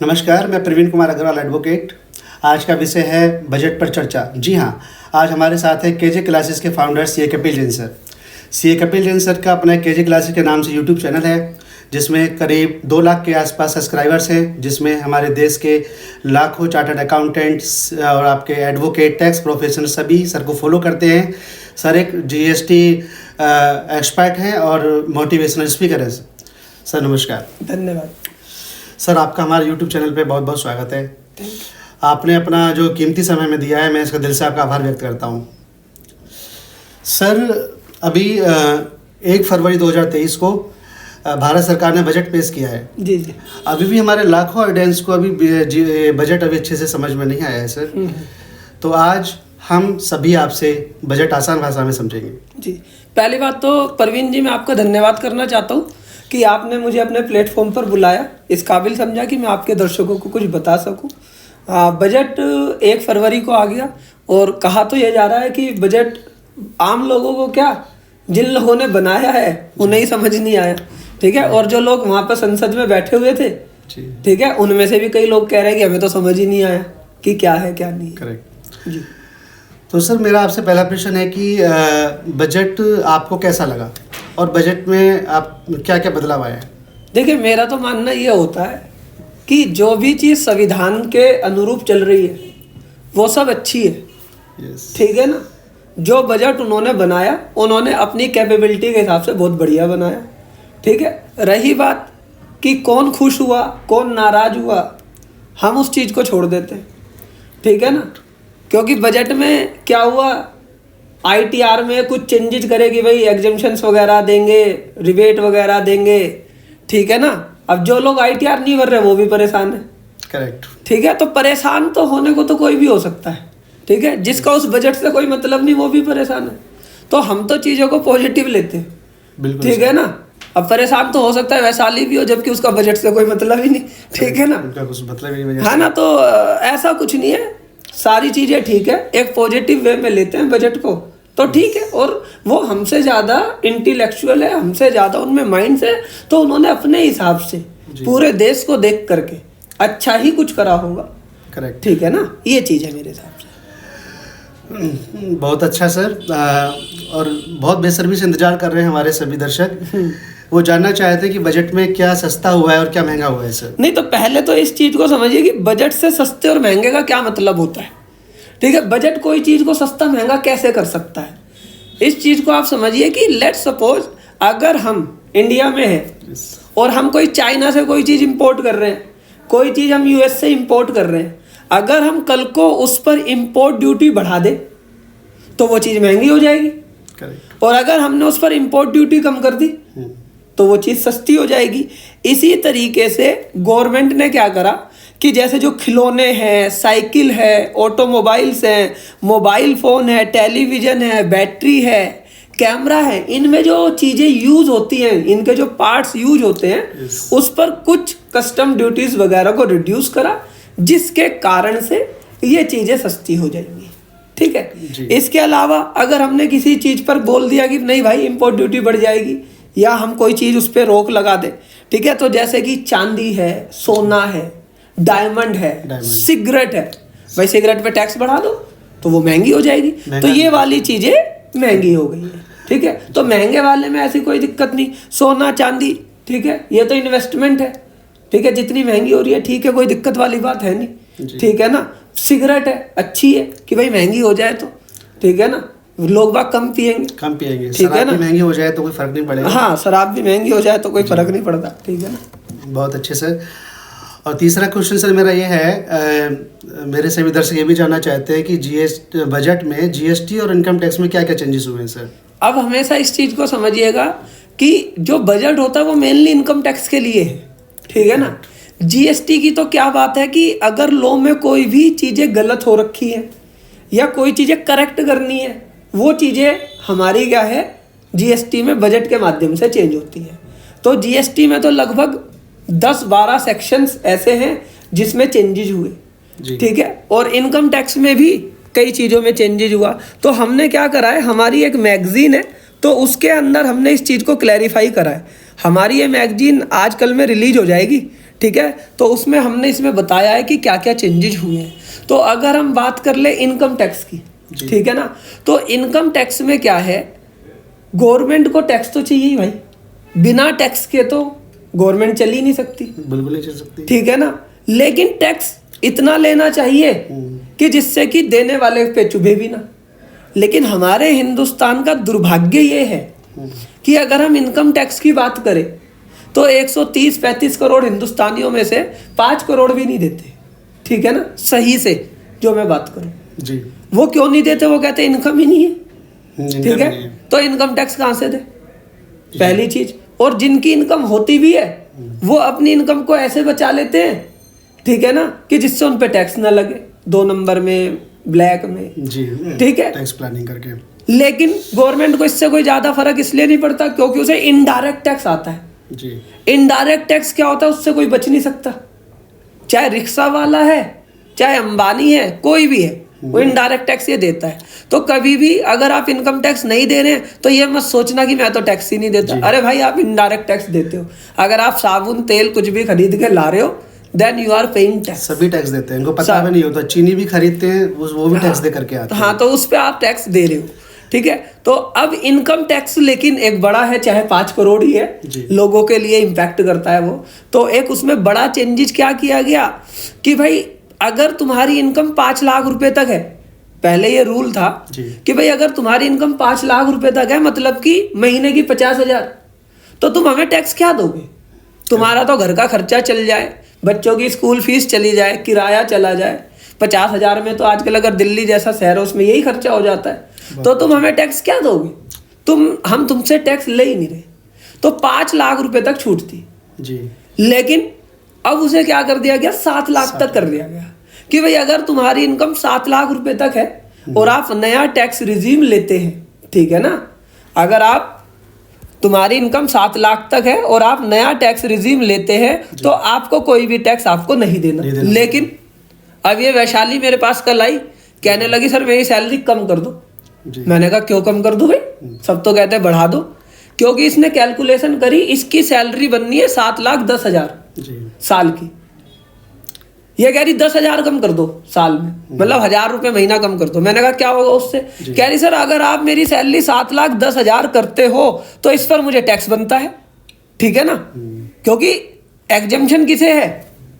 नमस्कार, मैं प्रवीण कुमार अग्रवाल एडवोकेट। आज का विषय है बजट पर चर्चा। जी हाँ, आज हमारे साथ है केजे क्लासेस के founder CA Kapil Jain sir. CA Kapil Jain sir का अपना केजे क्लासेस के नाम से यूट्यूब चैनल है, जिसमें करीब 2 लाख के आसपास सब्सक्राइबर्स हैं, जिसमें हमारे देश के लाखों चार्टर्ड अकाउंटेंट्स और आपके एडवोकेट, टैक्स प्रोफेशनल सभी सर को फॉलो करते हैं। सर एक जीएसटी एक्सपर्ट हैं और मोटिवेशनल स्पीकर हैं। सर नमस्कार। धन्यवाद सर, आपका हमारे यूट्यूब चैनल पे बहुत बहुत स्वागत है। आपने अपना जो कीमती समय में दिया है, मैं इसका दिल से आपका आभार व्यक्त करता हूँ। सर, अभी 1 फरवरी 2023 को भारत सरकार ने बजट पेश किया है। जी जी। अभी भी हमारे लाखों ऑडियंस को अभी बजट अभी अच्छे से समझ में नहीं आया है सर। तो आज हम सभी आपसे बजट आसान भाषा में समझेंगे। जी, पहली बात तो प्रवीण जी, मैं आपका धन्यवाद करना चाहता हूँ कि आपने मुझे अपने प्लेटफॉर्म पर बुलाया, इस काबिल समझा कि मैं आपके दर्शकों को कुछ बता सकूँ। बजट 1 फरवरी को आ गया और कहा तो यह जा रहा है कि बजट आम लोगों को क्या, जिन लोगों ने बनाया है उन्हें ही समझ नहीं आया, ठीक है। और जो लोग वहाँ पर संसद में बैठे हुए थे, ठीक है, उनमें से भी कई लोग कह रहे हैं कि हमें तो समझ ही नहीं आया कि क्या है क्या नहीं। करेक्ट जी। तो सर, मेरा आपसे पहला प्रश्न है कि बजट आपको कैसा लगा और बजट में आप क्या क्या बदलाव आया है? देखिए, मेरा तो मानना ये होता है कि जो भी चीज़ संविधान के अनुरूप चल रही है वो सब अच्छी है। ठीक है ना। जो बजट उन्होंने बनाया, उन्होंने अपनी कैपेबिलिटी के हिसाब से बहुत बढ़िया बनाया, ठीक है। रही बात कि कौन खुश हुआ कौन नाराज हुआ, हम उस चीज़ को छोड़ देते हैं, ठीक है ना। क्योंकि बजट में क्या हुआ, आईटीआर में कुछ चेंजेस करेगी, भाई एग्जम्पशंस वगैरह देंगे, रिबेट वगैरह देंगे, ठीक है ना। अब जो लोग आईटीआर नहीं भर रहे वो भी परेशान है। करेक्ट। ठीक है, तो परेशान तो होने को तो कोई भी हो सकता है, ठीक है। जिसका उस बजट से कोई मतलब नहीं वो भी परेशान है। तो हम तो चीज़ों को पॉजिटिव लेते हैं, बिल्कुल, ठीक है ना। अब परेशान तो हो सकता है वैशाली भी हो, जबकि उसका बजट से कोई मतलब ही नहीं, ठीक है ना। मतलब ही नहीं है ना। तो ऐसा कुछ नहीं है, सारी चीज़ें ठीक है, एक पॉजिटिव वे में लेते हैं बजट को तो ठीक है। और वो हमसे ज़्यादा इंटेलेक्चुअल है, हमसे ज़्यादा उनमें माइंड्स है, तो उन्होंने अपने हिसाब से पूरे देश को देख करके अच्छा ही कुछ करा होगा। करेक्ट, ठीक है ना। ये चीज़ है मेरे हिसाब से। बहुत अच्छा सर। और बहुत बेसब्री से इंतजार कर रहे हैं हमारे सभी दर्शक। वो जानना चाहते हैं कि बजट में क्या सस्ता हुआ है और क्या महंगा हुआ है सर। नहीं, तो पहले तो इस चीज़ को समझिए कि बजट से सस्ते और महंगे का क्या मतलब होता है, ठीक है। बजट कोई चीज़ को सस्ता महंगा कैसे कर सकता है, इस चीज़ को आप समझिए कि लेट्स सपोज अगर हम इंडिया में हैं और हम कोई चाइना से कोई चीज़ इंपोर्ट कर रहे हैं, कोई चीज़ हम यूएस से इंपोर्ट कर रहे हैं, अगर हम कल को उस पर इंपोर्ट ड्यूटी बढ़ा दें तो वो चीज़ महंगी हो जाएगी। करेक्ट। और अगर हमने उस पर इंपोर्ट ड्यूटी कम कर दी तो वो चीज़ सस्ती हो जाएगी। इसी तरीके से गवर्नमेंट ने क्या करा कि जैसे जो खिलौने हैं, साइकिल है, ऑटोमोबाइल्स हैं, मोबाइल फ़ोन है, टेलीविज़न है, बैटरी है, कैमरा है, इनमें जो चीज़ें यूज़ होती हैं, इनके जो पार्ट्स यूज होते हैं, उस पर कुछ कस्टम ड्यूटीज़ वगैरह को रिड्यूस करा, जिसके कारण से ये चीज़ें सस्ती हो जाएंगी, ठीक है। इसके अलावा अगर हमने किसी चीज़ पर बोल दिया कि नहीं भाई इंपोर्ट ड्यूटी बढ़ जाएगी, या हम कोई चीज़ उस पर रोक लगा दें, ठीक है, तो जैसे कि चांदी है, सोना है, डायमंड है, सिगरेट है, भाई सिगरेट पे टैक्स बढ़ा दो तो वो महंगी हो जाएगी। तो ये वाली चीज़ें महंगी हो गई है, ठीक है। तो महंगे वाले में ऐसी कोई दिक्कत नहीं, सोना चांदी, ठीक है, ये तो इन्वेस्टमेंट है, ठीक है। जितनी महंगी हो रही है ठीक है, कोई दिक्कत वाली बात है नहीं, ठीक है ना। सिगरेट है, अच्छी है कि भाई महंगी हो जाए तो, ठीक है ना, लोग बाग कम पिएंगे, ठीक है ना। महंगी हो जाए तो कोई फर्क नहीं पड़ेगा। हाँ, शराब भी महंगी हो जाए तो कोई फर्क नहीं पड़ता, ठीक है ना। बहुत अच्छे सर। और तीसरा क्वेश्चन सर मेरा ये है, मेरे सभी दर्शक ये भी जानना चाहते हैं कि बजट में जीएसटी और इनकम टैक्स में क्या क्या चेंजेस हुए हैं सर। अब हमेशा इस चीज़ को समझिएगा कि जो बजट होता है वो मेनली इनकम टैक्स के लिए है, ठीक है ना। जीएसटी की तो क्या बात है कि अगर लॉ में कोई भी चीज़ें गलत हो रखी हैं या कोई चीज़ें करेक्ट करनी है, वो चीज़ें हमारी क्या है, जीएसटी में बजट के माध्यम से चेंज होती है। तो जीएसटी में तो लगभग 10-12 सेक्शंस ऐसे हैं जिसमें चेंजेस हुए, ठीक है। और इनकम टैक्स में भी कई चीज़ों में चेंजेस हुआ। तो हमने क्या करा है, हमारी एक मैगजीन है तो उसके अंदर हमने इस चीज़ को क्लैरिफाई करा है। हमारी ये मैगजीन आजकल में रिलीज हो जाएगी, ठीक है। तो उसमें हमने इसमें बताया है कि क्या क्या चेंजेज हुए हैं। तो अगर हम बात कर ले इनकम टैक्स की, ठीक है ना, तो इनकम टैक्स में क्या है, गवर्नमेंट को टैक्स तो चाहिए ही भाई, बिना टैक्स के तो गवर्नमेंट चल ही नहीं सकती, बिल्कुल नहीं चल सकती, ठीक है ना। लेकिन टैक्स इतना लेना चाहिए कि जिससे कि देने वाले पे चुभे भी ना। लेकिन हमारे हिंदुस्तान का दुर्भाग्य ये है कि अगर हम इनकम टैक्स की बात करें तो 130-35 करोड़ हिंदुस्तानियों में से 5 करोड़ भी नहीं देते, ठीक है ना, सही से जो मैं बात करूं जी। वो क्यों नहीं देते, वो कहते इनकम ही नहीं है, ठीक है। तो इनकम टैक्स कहाँ से दे, पहली चीज। और जिनकी इनकम होती भी है वो अपनी इनकम को ऐसे बचा लेते हैं, ठीक है ना, कि जिससे उन पे टैक्स ना लगे, 2 नंबर में, ब्लैक में जी, ठीक है, टैक्स प्लानिंग करके। लेकिन गवर्नमेंट को इससे कोई ज्यादा फर्क इसलिए नहीं पड़ता क्योंकि उसे इनडायरेक्ट टैक्स आता है जी। इनडायरेक्ट टैक्स क्या होता है, उससे कोई बच नहीं सकता, चाहे रिक्शा वाला है, चाहे अंबानी है, कोई भी है, वो इनडायरेक्ट टैक्स ये देता है। तो कभी भी अगर आप इनकम टैक्स नहीं दे रहे हैं तो ये मत सोचना कि मैं तो टैक्स ही नहीं देता। अरे भाई, आप इनडायरेक्ट टैक्स देते हो। अगर आप साबुन, तेल कुछ भी खरीद के ला रहे हो, then you are paying tax. सभी टैक्स देते हैं, इनको पता भी नहीं होता। चीनी भी खरीदते हैं, वो भी टैक्स दे करके आते हैं। हाँ, तो उस पर आप टैक्स दे रहे हो, ठीक है। तो अब इनकम टैक्स लेकिन एक बड़ा है, चाहे 5 करोड़ ही है, लोगों के लिए इम्पैक्ट करता है वो। तो एक उसमें बड़ा चेंजेस क्या किया गया कि भाई अगर तुम्हारी इनकम 5 लाख रुपए तक है, पहले ये रूल था कि भाई अगर तुम्हारी इनकम 5 लाख रुपए तक है, मतलब कि महीने की 50,000, तो तुम हमें टैक्स क्या दोगे। तुम्हारा तो घर का खर्चा चल जाए, बच्चों की स्कूल फीस चली जाए, किराया चला जाए, 50,000 में तो आजकल अगर दिल्ली जैसा शहर है उसमें यही खर्चा हो जाता है, तो तुम हमें टैक्स क्या दोगे। हम तुमसे टैक्स ले ही नहीं रहे। तो 5 लाख रुपए तक छूट थी जी। लेकिन अब उसे क्या कर दिया गया, 7 लाख तक कर दिया गया कि भाई अगर तुम्हारी इनकम 7 लाख रुपए तक है और आप नया टैक्स रिजीम लेते हैं, ठीक है ना, अगर आप तुम्हारी इनकम 7 लाख तक है और आप नया टैक्स रिजीम लेते हैं तो आपको कोई भी टैक्स आपको नहीं देना। लेकिन अब ये वैशाली मेरे पास कल आई, कहने लगी सर मेरी सैलरी कम कर दो। मैंने कहा क्यों कम कर दूं भाई, सब तो कहते हैं बढ़ा दो। क्योंकि इसने कैलकुलेशन करी, इसकी सैलरी बननी है 7,10,000 साल की, ये कह रही 10,000 कम कर दो साल में, मतलब 1,000 रुपए महीना कम कर दो। मैंने कहा क्या होगा उससे, कह रही सर अगर आप मेरी सैलरी 7,10,000 करते हो तो इस पर मुझे टैक्स बनता है, ठीक है ना, क्योंकि एग्जम्पशन किसे है,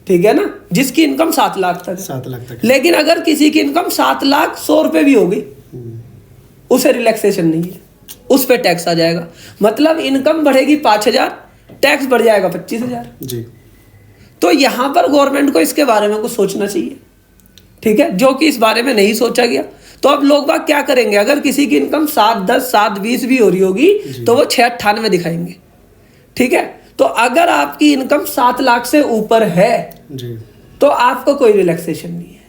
ठीक है ना, जिसकी इनकम 7 लाख तक है। 7 लाख तक। लेकिन अगर किसी की इनकम 7,100,000 भी हो गई, उसे रिलैक्सेशन नहीं है, उस पर टैक्स आ जाएगा। मतलब इनकम बढ़ेगी 5,000, टैक्स बढ़ जाएगा 25,000 जी। तो यहां पर गवर्नमेंट को इसके बारे में कुछ सोचना चाहिए, ठीक है, जो कि इस बारे में नहीं सोचा गया। तो अब लोग बाग क्या करेंगे, अगर किसी की इनकम 7,10, 7,20 भी हो रही होगी तो वो 6,98 दिखाएंगे, ठीक है। तो अगर आपकी इनकम 7 लाख से ऊपर है जी, तो आपको कोई रिलैक्सेशन नहीं है,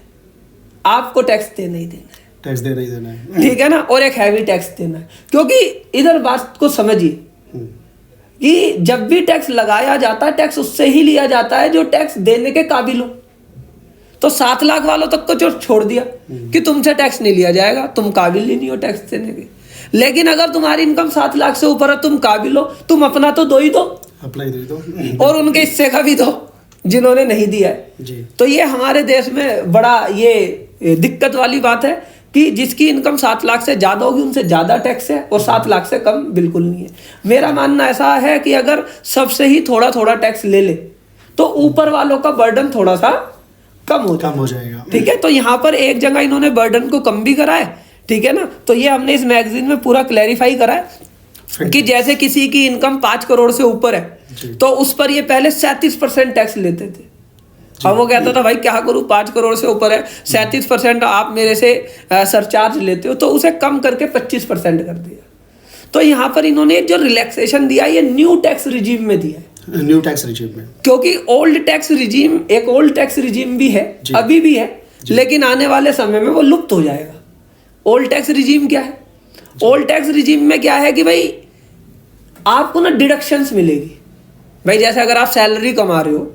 आपको टैक्स देना ही देना है, टैक्स देना ही देना है, ठीक है ना। और एक हैवी टैक्स देना है, क्योंकि इधर बात को समझिए कि जब भी टैक्स लगाया जाता है, टैक्स उससे ही लिया जाता है जो टैक्स देने के काबिल हो। तो 7 लाख वालों तक को छोड़ दिया कि तुमसे टैक्स नहीं लिया जाएगा, तुम काबिल ही नहीं हो टैक्स देने के। लेकिन अगर तुम्हारी इनकम 7 लाख से ऊपर है, तुम काबिल हो, तुम अपना तो दो ही दो, अप्लाई दे दो, और उनके हिस्से का भी दो जिन्होंने नहीं दिया है जी। तो ये हमारे देश में बड़ा ये दिक्कत वाली बात है कि जिसकी इनकम 7 लाख से ज्यादा होगी उनसे ज्यादा टैक्स है और 7 लाख से कम बिल्कुल नहीं है। मेरा मानना ऐसा है कि अगर सबसे ही थोड़ा थोड़ा टैक्स ले ले तो ऊपर वालों का बर्डन थोड़ा सा कम हो जाएगा, ठीक है। तो यहाँ पर एक जगह इन्होंने बर्डन को कम भी करा है, ठीक है ना। तो ये हमने इस मैगजीन में पूरा क्लैरिफाई करा है कि जैसे किसी की इनकम 5 करोड़ से ऊपर है तो उस पर ये पहले 37% टैक्स लेते थे। अब वो कहता था भाई क्या करूं, 5 करोड़ से ऊपर है, 37% आप मेरे से सरचार्ज लेते हो, तो उसे कम करके 25% कर दिया। तो यहाँ पर इन्होंने जो रिलैक्सेशन दिया ये न्यू टैक्स रिजीम में दिया है, न्यू टैक्स रिजीम में, क्योंकि ओल्ड टैक्स रिजीम एक ओल्ड टैक्स रिजीम भी है, अभी भी है, लेकिन आने वाले समय में वो लुप्त हो जाएगा। ओल्ड टैक्स रिजीम क्या है, ओल्ड टैक्स रिजीम में क्या है कि भाई आपको ना डिडक्शंस मिलेगी। भाई जैसे अगर आप सैलरी कमा रहे हो,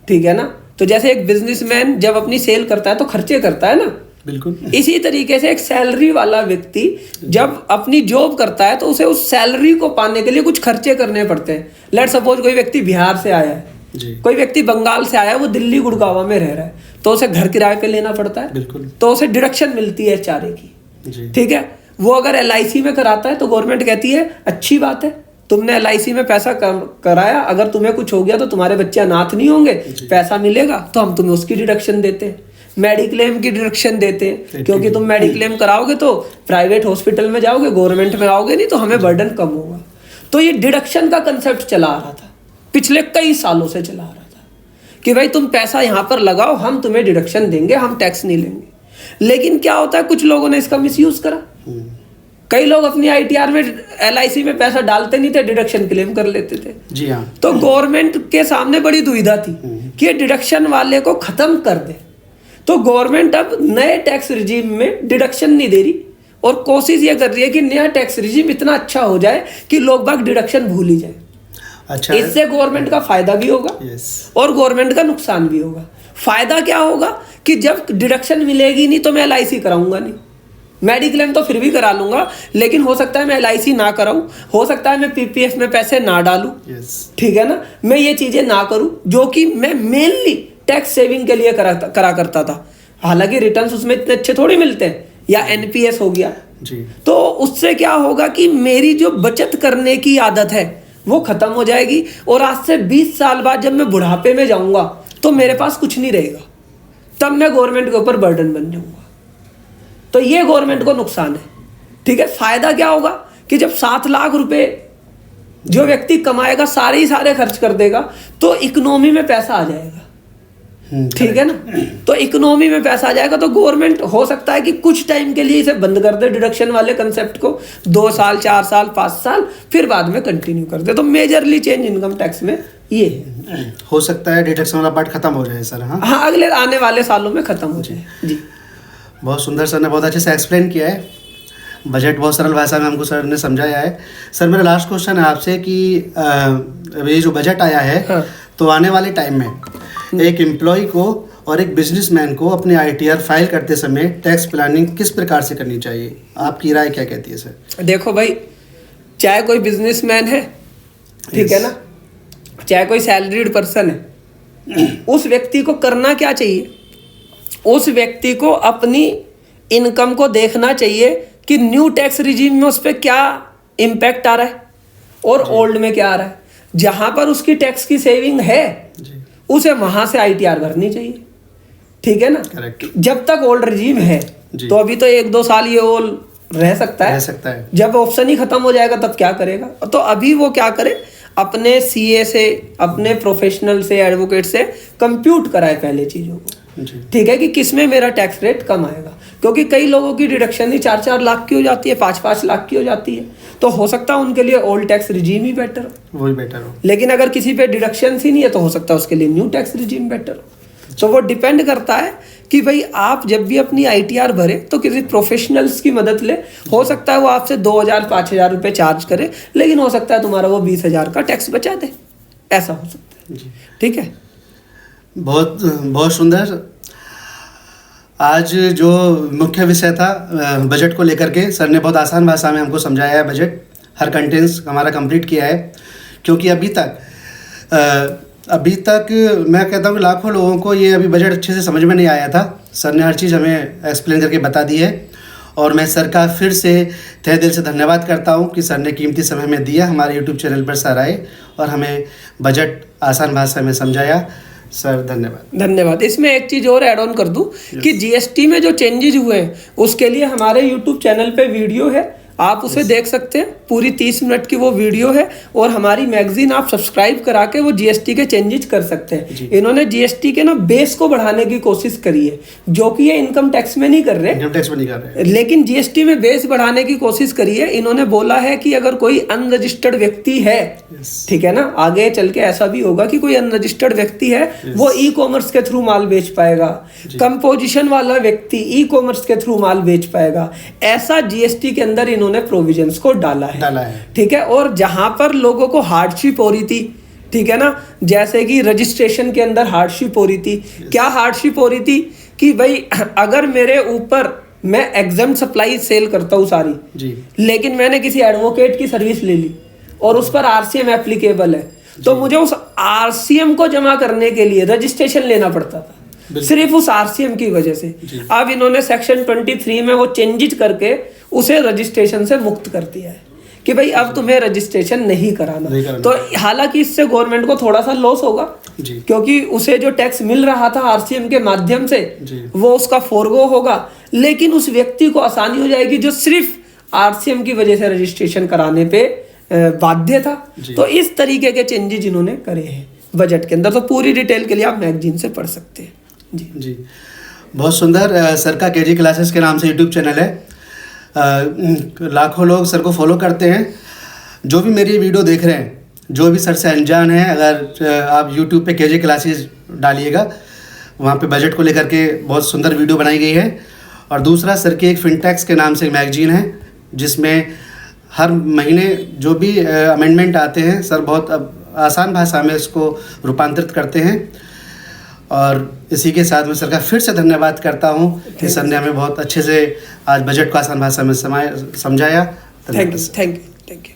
ठीक है ना, तो जैसे एक बिजनेसमैन जब अपनी सेल करता है तो खर्चे करता है ना, बिल्कुल इसी तरीके से एक सैलरी वाला व्यक्ति जब अपनी जॉब करता है तो उसे उस सैलरी को पाने के लिए कुछ खर्चे करने पड़ते हैं। लेट सपोज कोई व्यक्ति बिहार से आया है, जी। कोई व्यक्ति बंगाल से आया है, वो दिल्ली गुड़गांव में रह रहा है, तो उसे घर किराए पे लेना पड़ता है, बिल्कुल। तो उसे डिडक्शन मिलती है चारे की, जी। ठीक है। वो अगर LIC में कराता है तो गवर्नमेंट कहती है अच्छी बात है, तुमने LIC में पैसा कराया, अगर तुम्हें कुछ हो गया तो तुम्हारे बच्चे अनाथ नहीं होंगे, पैसा मिलेगा, तो हम तुम्हें उसकी डिडक्शन देते हैं। मेडिक्लेम की डिडक्शन देते हैं, क्योंकि तुम मेडिक्लेम कराओगे तो प्राइवेट हॉस्पिटल में जाओगे, गवर्नमेंट में आओगे नहीं, तो हमें बर्डन कम होगा। तो ये डिडक्शन का कंसेप्ट चला आ रहा था, पिछले कई सालों से चला आ रहा था कि भाई तुम पैसा यहाँ पर लगाओ, हम तुम्हें डिडक्शन देंगे, हम टैक्स नहीं लेंगे। लेकिन क्या होता है, कुछ लोगों ने इसका मिसयूज करा। कई लोग अपनी ITR में LIC में पैसा डालते नहीं थे, डिडक्शन क्लेम कर लेते थे। जी हाँ। तो गवर्नमेंट के सामने बड़ी दुविधा थी कि ये डिडक्शन वाले को खत्म कर दे। तो गवर्नमेंट अब नए टैक्स रिजीम में डिडक्शन नहीं दे रही, और कोशिश ये कर रही है कि नया टैक्स रिजीम इतना अच्छा हो जाए कि लोग बाग डिडक्शन भूल ही जाए। अच्छा, इससे गवर्नमेंट का फायदा भी होगा और गवर्नमेंट का नुकसान भी होगा। फायदा क्या होगा कि जब डिडक्शन मिलेगी नहीं तो मैं LIC कराऊंगा नहीं, मेडिक्लेम तो फिर भी करा लूंगा, लेकिन हो सकता है मैं LIC ना कराऊं, हो सकता है मैं PPF में पैसे ना डालूं, ठीक है ना, मैं ये चीजें ना करूं, जो कि मैं मेनली टैक्स सेविंग के लिए करा करता था। हालांकि रिटर्न्स उसमें इतने अच्छे थोड़ी मिलते हैं, या NPS हो गया जी। तो उससे क्या होगा कि मेरी जो बचत करने की आदत है वो खत्म हो जाएगी, और आज से 20 साल बाद जब मैं बुढ़ापे में जाऊंगा तो मेरे पास कुछ नहीं रहेगा, तब मैं गवर्नमेंट के ऊपर बर्डन बन जाऊंगा। तो ये गवर्नमेंट को नुकसान है, ठीक है। फायदा क्या होगा कि जब 7 लाख रुपए जो व्यक्ति कमाएगा सारे ही सारे खर्च कर देगा, तो इकोनॉमी में पैसा आ जाएगा, ठीक है ना। तो इकोनॉमी में पैसा आ जाएगा, तो गवर्नमेंट हो सकता है कि कुछ टाइम के लिए इसे बंद कर दे, डिडक्शन वाले कंसेप्ट को, 2 साल 4 साल 5 साल, फिर बाद में कंटिन्यू कर दे। तो मेजरली चेंज इनकम टैक्स में ये है। हो सकता है डिडक्शन वाला पार्ट खत्म हो जाए सर। हाँ, अगले आने वाले सालों में खत्म हो जाए जी। बहुत सुंदर, सर ने बहुत अच्छे से एक्सप्लेन किया है, बजट बहुत सरल भाषा में हमको सर ने समझाया है। सर मेरा लास्ट क्वेश्चन है आपसे कि ये जो बजट आया है, हाँ। तो आने वाले टाइम में एक एम्प्लॉय को और एक बिजनेसमैन को अपने ITR फाइल करते समय टैक्स प्लानिंग किस प्रकार से करनी चाहिए, आपकी राय क्या कहती है सर? देखो भाई, चाहे कोई बिजनेसमैन है, ठीक है ना, चाहे कोई सैलरीड पर्सन है, उस व्यक्ति को करना क्या चाहिए? उस व्यक्ति को अपनी इनकम को देखना चाहिए कि न्यू टैक्स रिजीम में उस पर क्या इम्पैक्ट आ रहा है और ओल्ड में क्या आ रहा है। जहां पर उसकी टैक्स की सेविंग है उसे वहां से ITR भरनी चाहिए, ठीक है ना। करेक्ट। जब तक ओल्ड रिजीम है तो अभी तो 1-2 साल ये ओल्ड रह सकता है। जब ऑप्शन ही खत्म हो जाएगा तब क्या करेगा? तो अभी वो क्या करे, अपने CA से, अपने प्रोफेशनल से, एडवोकेट से कंप्यूट कराए पहले चीज़ों को, ठीक है, कि किसमें मेरा टैक्स रेट कम आएगा। क्योंकि कई लोगों की डिडक्शन ही 4-4 लाख की हो जाती है, 5-5 लाख की हो जाती है, तो हो सकता है उनके लिए ओल्ड टैक्स रिजीम ही बेटर हो, वही बेटर हो। लेकिन अगर किसी पे डिडक्शन ही नहीं है तो हो सकता है उसके लिए न्यू टैक्स रिजीम बेटर हो। तो वो डिपेंड करता है कि भाई आप जब भी अपनी ITR भरे तो किसी प्रोफेशनल्स की मदद ले। हो सकता है वो आपसे 2,000-5,000 रुपये चार्ज करे, लेकिन हो सकता है तुम्हारा वो 20,000 का टैक्स बचा दे, ऐसा हो सकता है, ठीक है। बहुत बहुत सुंदर। आज जो मुख्य विषय था बजट को लेकर के, सर ने बहुत आसान भाषा में हमको समझाया है। बजट हर कंटेंट्स हमारा कंप्लीट किया है, क्योंकि अभी तक मैं कहता हूँ कि लाखों लोगों को ये अभी बजट अच्छे से समझ में नहीं आया था। सर ने हर चीज़ हमें एक्सप्लेन करके बता दी है, और मैं सर का फिर से तहे दिल से धन्यवाद करता हूँ कि सर ने कीमती समय में दिया, हमारे YouTube चैनल पर सर आए और हमें बजट आसान भाषा में समझाया। सर धन्यवाद। इसमें एक चीज़ और ऐड ऑन कर दूं कि GST में जो चेंजेस हुए हैं उसके लिए हमारे YouTube चैनल पे वीडियो है, आप उसे देख सकते हैं। पूरी 30 मिनट की वो वीडियो है, और हमारी मैगजीन आप सब्सक्राइब करा के वो GST के चेंजेस कर सकते हैं। इन्होंने GST के ना बेस को बढ़ाने की कोशिश करी है, जो कि ये इनकम टैक्स में नहीं कर रहे, लेकिन GST में बेस बढ़ाने की कोशिश करी है। इन्होंने बोला है कि अगर कोई अनरजिस्टर्ड व्यक्ति है, ठीक है ना, आगे चल के ऐसा भी होगा कि कोई अनरजिस्टर्ड व्यक्ति है, वो ई-कॉमर्स के थ्रू माल बेच पाएगा, कंपोजिशन वाला व्यक्ति ई-कॉमर्स के थ्रू माल बेच पाएगा। ऐसा GST के अंदर इन्होंने प्रोविजंस को डाला है, ठीक है। और जहां पर लोगों को हार्डशिप हो रही थी, ठीक है ना, जैसे कि रजिस्ट्रेशन के अंदर हार्डशिप हो रही थी। क्या हार्डशिप हो रही थी कि भाई अगर मेरे ऊपर, मैं एग्जम्प्ट सप्लाई सेल करता हूँ सारी, लेकिन मैंने किसी एडवोकेट की सर्विस ले ली और उस पर RCM एप्लीकेबल है, तो मुझे उस आरसीएम को जमा करने के लिए रजिस्ट्रेशन लेना पड़ता था, सिर्फ उस आरसीएम की वजह से। अब इन्होंने सेक्शन 23 में वो चेंजेस करके उसे रजिस्ट्रेशन से मुक्त कर दिया है कि भाई अब तुम्हें रजिस्ट्रेशन नहीं कराना। तो हालांकि इससे गवर्नमेंट को थोड़ा सा लॉस होगा, क्योंकि उसे जो टैक्स मिल रहा था आरसीएम के माध्यम से वो उसका फोरगो होगा, लेकिन उस व्यक्ति को आसानी हो जाएगी जो सिर्फ आरसीएम की वजह से रजिस्ट्रेशन कराने पे बाध्य था। तो इस तरीके के चेंजेस इन्होंने करे हैं बजट के अंदर। तो पूरी डिटेल के लिए आप मैगजीन से पढ़ सकते हैं। जी बहुत सुंदर। सर का केजी क्लासेस के नाम से यूट्यूब चैनल है, लाखों लोग सर को फॉलो करते हैं। जो भी मेरी वीडियो देख रहे हैं, जो भी सर से अनजान है, अगर आप यूट्यूब पे केजी क्लासेस डालिएगा, वहाँ पे बजट को लेकर के बहुत सुंदर वीडियो बनाई गई है। और दूसरा, सर की एक फिनटेक्स के नाम से मैगजीन है, जिसमें हर महीने जो भी अमेंडमेंट आते हैं, सर बहुत आसान भाषा में इसको रूपांतरित करते हैं। और इसी के साथ मैं सर का फिर से धन्यवाद करता हूं कि सर ने हमें बहुत अच्छे से आज बजट को आसान भाषा में समझाया। Thank you.